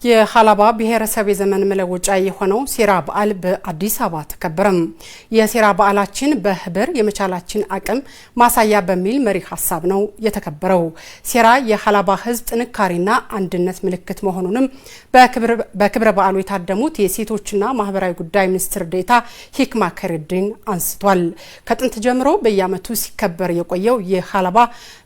የሃላባ ብሔረሰብ የዘመን መለወጫ የሆነው ሴራ በዓል በአዲስ አበባ ተከበረም። የሴራ በዓላችን በህብር የመቻላችን አቅም ማሳያ በሚል መሪ ሐሳብ ነው የተከበረው። ሴራ የሃላባ ህዝብ ጥንካሬና አንድነት ምልክት መሆኑንም በክብረ በዓሉ የታደሙት የሴቶችና ማህበራዊ ጉዳይ ሚኒስትር ዴኤታ ሂክማ ከሪዲን አንስቷል። ከጥንት ጀምሮ በየዓመቱ ሲከበር የቆየው የሃላባ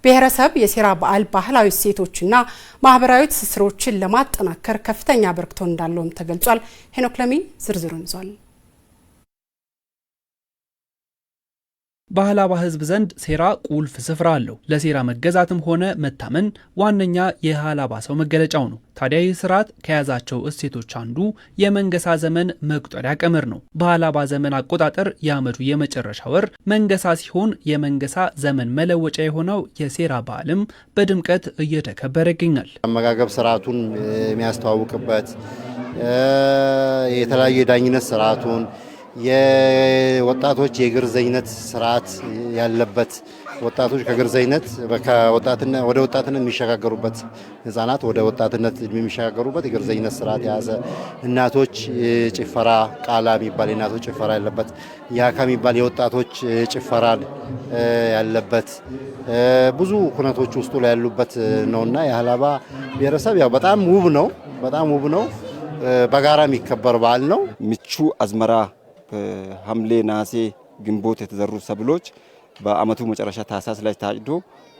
ብሔረሰብ የሴራ በዓል ባህላዊ እሴቶችና ማህበራዊ ትስስሮችን ለማጠናከር ከፍተኛ አበርክቶ እንዳለውም ተገልጿል። ሄኖክ ለሚ ዝርዝሩን ይዟል። በሃላባ ህዝብ ዘንድ ሴራ ቁልፍ ስፍራ አለው። ለሴራ መገዛትም ሆነ መታመን ዋነኛ የሃላባ ሰው መገለጫው ነው። ታዲያ ይህ ስርዓት ከያዛቸው እሴቶች አንዱ የመንገሳ ዘመን መቁጠሪያ ቀመር ነው። በሃላባ ዘመን አቆጣጠር የዓመቱ የመጨረሻ ወር መንገሳ ሲሆን የመንገሳ ዘመን መለወጫ የሆነው የሴራ በዓልም በድምቀት እየተከበረ ይገኛል። አመጋገብ ስርዓቱን የሚያስተዋውቅበት የተለያዩ የዳኝነት ስርዓቱን የወጣቶች የግርዘኝነት ስርዓት ያለበት ወጣቶች ከግርዘኝነት ወደ ወጣትነት የሚሸጋገሩበት ህፃናት ወደ ወጣትነት የሚሸጋገሩበት የግርዘኝነት ስርዓት የያዘ እናቶች ጭፈራ ቃላ የሚባል የእናቶች ጭፈራ ያለበት ያካ የሚባል የወጣቶች ጭፈራ ያለበት ብዙ ኩነቶች ውስጡ ላይ ያሉበት ነውና የሃላባ ብሔረሰብ ያው በጣም ውብ ነው። በጋራ የሚከበር በዓል ነው። ምቹ አዝመራ ሐምሌ ነሐሴ ግንቦት የተዘሩ ሰብሎች በአመቱ መጨረሻ ታህሳስ ላይ ታጭዶ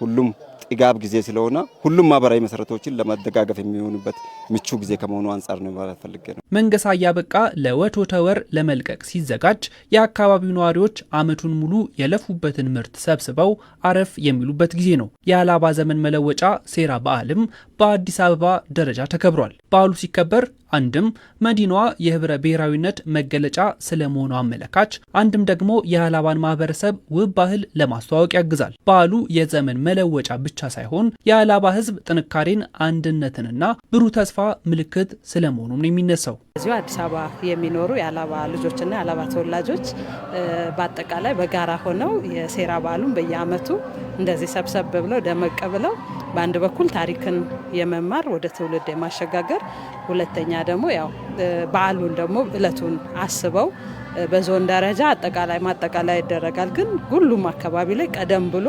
ሁሉም ጥጋብ ጊዜ ስለሆነ ሁሉም ማህበራዊ መሰረቶችን ለማደጋገፍ የሚሆኑበት ምቹ ጊዜ ከመሆኑ አንፃር ነው ማለት ፈልጌ ነው። መንገሳ ያበቃ ለወቶተ ወር ለመልቀቅ ሲዘጋጅ የአካባቢው ነዋሪዎች አመቱን ሙሉ የለፉበትን ምርት ሰብስበው አረፍ የሚሉበት ጊዜ ነው። የሃላባ ዘመን መለወጫ ሴራ በዓልም በአዲስ አበባ ደረጃ ተከብሯል። በዓሉ ሲከበር አንድም መዲናዋ የህብረ ብሔራዊነት መገለጫ ስለመሆኑ አመለካች፣ አንድም ደግሞ የሃላባን ማህበረሰብ ውብ ባህል ለማስተዋወቅ ያግዛል። በዓሉ የዘመን መለወጫ ብቻ ሳይሆን የሃላባ ህዝብ ጥንካሬን፣ አንድነትንና ብሩህ ተስፋ ምልክት ስለመሆኑ ነው የሚነሳው። እዚሁ አዲስ አበባ የሚኖሩ የሃላባ ልጆችና የሃላባ ተወላጆች በአጠቃላይ በጋራ ሆነው የሴራ በዓሉን በየዓመቱ እንደዚህ ሰብሰብ ብለው ደመቅ ብለው በአንድ በኩል ታሪክን የመማር ወደ ትውልድ የማሸጋገር፣ ሁለተኛ ደግሞ ያው በዓሉን ደግሞ እለቱን አስበው በዞን ደረጃ ማጠቃላይ ይደረጋል። ግን ሁሉም አካባቢ ላይ ቀደም ብሎ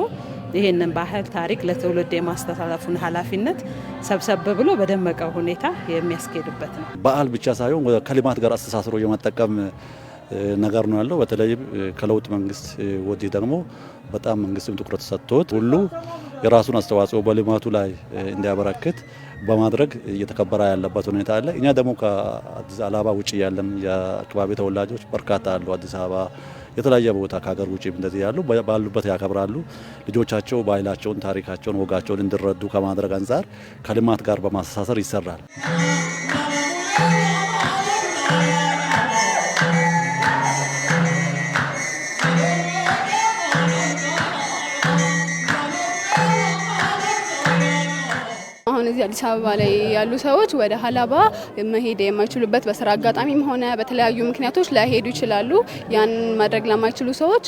ይሄንን ባህል ታሪክ ለትውልድ የማስተላለፉን ኃላፊነት ሰብሰብ ብሎ በደመቀ ሁኔታ የሚያስኬድበት ነው። በዓል ብቻ ሳይሆን ከልማት ጋር አስተሳስሮ የመጠቀም ነገር ነው ያለው። በተለይ ከለውጥ መንግስት ወዲህ ደግሞ በጣም መንግስትም ትኩረት ሰጥቶት ሁሉ የራሱን አስተዋጽኦ በልማቱ ላይ እንዲያበረክት በማድረግ እየተከበረ ያለበት ሁኔታ አለ። እኛ ደግሞ ከአዲስ አበባ ውጪ ያለን የአካባቢ ተወላጆች በርካታ አሉ። አዲስ አበባ የተለያየ ቦታ ከሀገር ውጪ እንደዚህ ያሉ ባሉበት ያከብራሉ። ልጆቻቸው ባህላቸውን፣ ታሪካቸውን፣ ወጋቸውን እንዲረዱ ከማድረግ አንፃር ከልማት ጋር በማስተሳሰር ይሰራል። እዚህ አዲስ አበባ ላይ ያሉ ሰዎች ወደ ሃላባ መሄድ የማይችሉበት በስራ አጋጣሚም ሆነ በተለያዩ ምክንያቶች ላይሄዱ ይችላሉ። ያን ማድረግ ለማይችሉ ሰዎች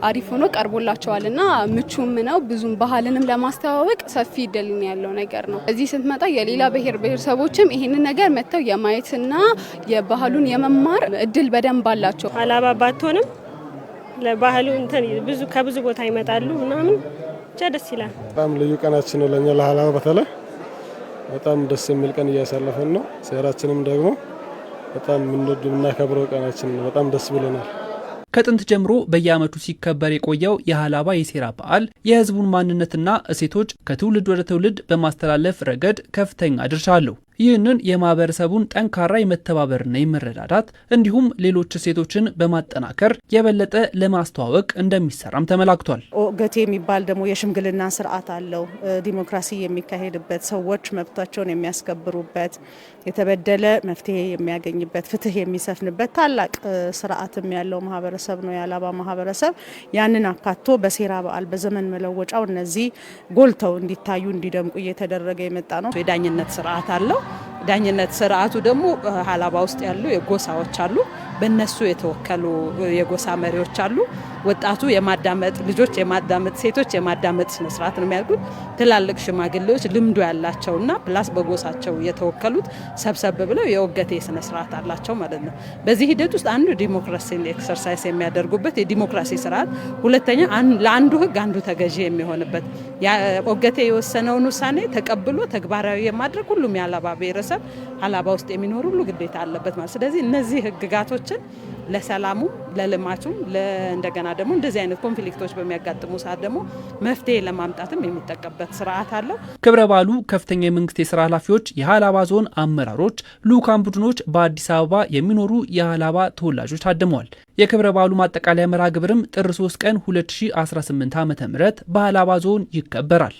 አሪፍ ሆኖ ቀርቦላቸዋልና ምቹም ነው። ብዙም ባህልንም ለማስተዋወቅ ሰፊ እድል ያለው ነገር ነው። እዚህ ስትመጣ የሌላ ብሔረሰቦችም ይሄንን ነገር መተው የማየትና የባህሉን የመማር እድል በደንብ አላቸው። ሃላባ ባትሆንም ለባህሉ ከብዙ ቦታ ይመጣሉ ምናምን ብቻ ደስ ይላል። በጣም ልዩ ቀናችን ነው ለኛ ለሃላባ በተለይ በጣም ደስ የሚል ቀን እያሳለፈን ነው። ሴራችንም ደግሞ በጣም የምናከብረው ቀናችን ነው። በጣም ደስ ብሎናል። ከጥንት ጀምሮ በየዓመቱ ሲከበር የቆየው የሃላባ የሴራ በዓል የህዝቡን ማንነትና እሴቶች ከትውልድ ወደ ትውልድ በማስተላለፍ ረገድ ከፍተኛ ድርሻ አለው። ይህንን የማህበረሰቡን ጠንካራ የመተባበርና የመረዳዳት እንዲሁም ሌሎች እሴቶችን በማጠናከር የበለጠ ለማስተዋወቅ እንደሚሰራም ተመላክቷል። ገቴ የሚባል ደግሞ የሽምግልና ስርዓት አለው። ዲሞክራሲ የሚካሄድበት፣ ሰዎች መብታቸውን የሚያስከብሩበት፣ የተበደለ መፍትሄ የሚያገኝበት፣ ፍትህ የሚሰፍንበት ታላቅ ስርዓትም ያለው ማህበረሰብ ነው የሃላባ ማህበረሰብ። ያንን አካቶ በሴራ በዓል በዘመን መለወጫው እነዚህ ጎልተው እንዲታዩ እንዲደምቁ እየተደረገ የመጣ ነው። የዳኝነት ስርዓት አለው። ዳኝነት ስርዓቱ ደግሞ ሃላባ ውስጥ ያሉ የጎሳዎች አሉ። በእነሱ የተወከሉ የጎሳ መሪዎች አሉ። ወጣቱ የማዳመጥ ልጆች የማዳመጥ ሴቶች የማዳመጥ ስነ ስርዓት ነው የሚያደርጉት። ትላልቅ ሽማግሌዎች ልምዱ ያላቸውና ፕላስ በጎሳቸው የተወከሉት ሰብሰብ ብለው የኦገቴ ስነ ስርዓት አላቸው ማለት ነው። በዚህ ሂደት ውስጥ አንዱ ዲሞክራሲን ኤክሰርሳይዝ የሚያደርጉበት የዲሞክራሲ ስርዓት፣ ሁለተኛ ለአንዱ ህግ አንዱ ተገዢ የሚሆንበት ኦገቴ የወሰነውን ውሳኔ ተቀብሎ ተግባራዊ የማድረግ ሁሉም የሀላባ ብሔረሰብ ሀላባ ውስጥ የሚኖር ሁሉ ግዴታ አለበት ማለት። ስለዚህ እነዚህ ህግጋቶችን ለሰላሙ ለልማቱም እንደገና ደግሞ እንደዚህ አይነት ኮንፍሊክቶች በሚያጋጥሙ ሰዓት ደግሞ መፍትሄ ለማምጣትም የሚጠቀምበት ስርዓት አለው። ክብረ በዓሉ ከፍተኛ የመንግስት የስራ ኃላፊዎች፣ የሀላባ ዞን አመራሮች፣ ልኡካን ቡድኖች፣ በአዲስ አበባ የሚኖሩ የሀላባ ተወላጆች ታድመዋል። የክብረ በዓሉ ማጠቃለያ መርሃ ግብርም ጥር 3 ቀን 2018 ዓ.ም በሀላባ ዞን ይከበራል።